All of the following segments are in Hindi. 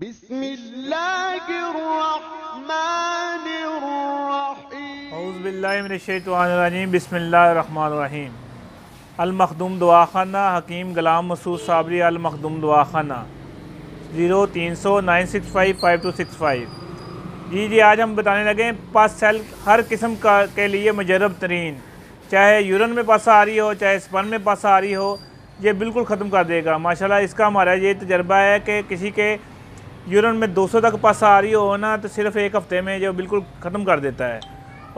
बिस्मिल्लाहिर्रहमानिर्रहीम। औज़ुबिल्लाहि मिनश्शैतानिर्रजीम। बिस्मिल्लाहिर्रहमानिर्रहीम। अल मखदूम दवाखाना हकीम गुलाम मसूद साबरी अल मखदूम दवाखाना 030096555265। जी, आज हम बताने लगे पस सेल हर किस्म के लिए मुजर्रब तरीन, चाहे यूरिन में पस आ रही हो चाहे स्पर्म में पस आ रही हो, ये बिल्कुल ख़त्म कर देगा माशाल्लाह। इसका हमारा ये तजर्बा है कि किसी के यूरिन में 200 तक पस आ रही हो ना, तो सिर्फ एक हफ़्ते में जो बिल्कुल ख़त्म कर देता है।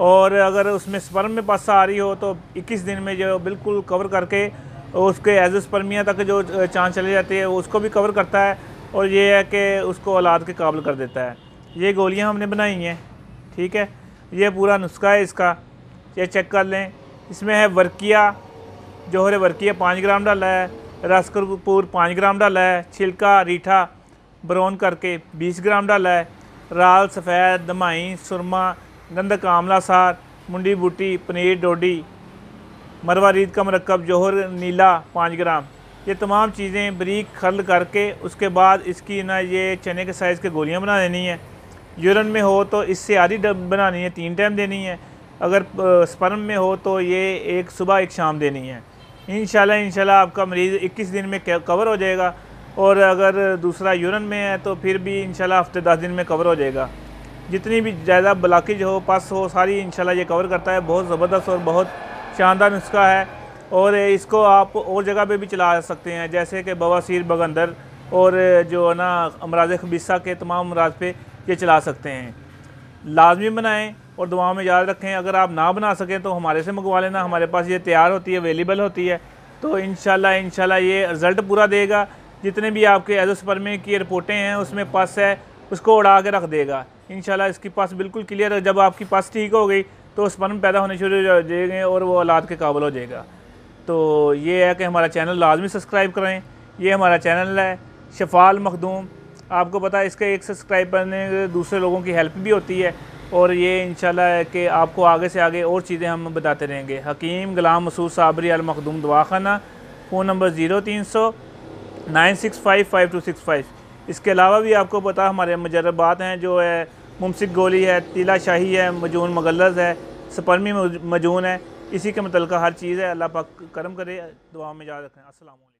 और अगर उसमें स्पर्म में पस आ रही हो तो 21 दिन में जो बिल्कुल कवर करके उसके एज़ोस्पर्मिया तक जो चांस चले जाते हैं उसको भी कवर करता है, और ये है कि उसको औलाद के काबिल कर देता है। ये गोलियां हमने बनाई हैं, ठीक है। ये पूरा नुस्खा है इसका, ये चेक कर लें। इसमें है वर्किया, जौहर वर्किया 5 ग्राम डाला है, रस कपूर 5 ग्राम डाला है, छिलका रीठा ब्राउन करके 20 ग्राम डाला है, राल सफ़ेद दमाई सुरमा गंधक आमला सार मुंडी बूटी पनीर डोडी मरवारीद का मरकब जौहर नीला 5 ग्राम। ये तमाम चीज़ें बरीक खल करके उसके बाद इसकी ना ये चने के साइज़ के गोलियां बना देनी है। यूरिन में हो तो इससे आधी बनानी है, 3 टाइम देनी है। अगर स्पर्म में हो तो ये एक सुबह एक शाम देनी है। इंशाल्लाह आपका मरीज़ 21 दिन में कवर हो जाएगा, और अगर दूसरा यूरिन में है तो फिर भी इंशाल्लाह हफ्ते 10 दिन में कवर हो जाएगा। जितनी भी ज़्यादा ब्लॉकेज हो पस हो सारी इंशाल्लाह ये कवर करता है। बहुत ज़बरदस्त और बहुत शानदार नुस्खा है, और इसको आप और जगह पे भी चला सकते हैं, जैसे कि बवासीर बगंदर और जो ना अमराज खबीसा के तमाम अमराज पे ये चला सकते हैं। लाजमी बनाएं और दुआओं में याद रखें। अगर आप ना बना सकें तो हमारे से मंगवा लेना, हमारे पास ये तैयार होती है, अवेलेबल होती है। तो इंशाल्लाह ये रिज़ल्ट पूरा देगा। जितने भी आपके एज़ोस्पर्मी की रिपोर्टें हैं उसमें पस है उसको उड़ा के रख देगा। इंशाल्लाह इसकी पस बिल्कुल क्लियर है। जब आपकी पस ठीक हो गई तो स्पर्म पैदा होने शुरू हो जाएंगे और वो औलाद के काबिल हो जाएगा। तो ये है कि हमारा चैनल लाजमी सब्सक्राइब करें। ये हमारा चैनल है शफाल मखदूम। आपको पता है इसके एक सब्सक्राइब करने से दूसरे लोगों की हेल्प भी होती है, और ये इंशाल्लाह है कि आपको आगे से आगे और चीज़ें हम बताते रहेंगे। हकीम गुलाम मसूद साबरी अल मखदूम दवाखाना, फ़ोन नंबर 030096555265। इसके अलावा भी आपको पता हमारे मुजर्रबात हैं, जो है मुमसिक गोली है, तीला शाही है, मजून मगलज़ है, स्पर्मी मजून है। इसी के मतलब हर चीज़ है। अल्लाह पाक करम करे, दुआ में याद रखें। अस्सलाम वालेकुम।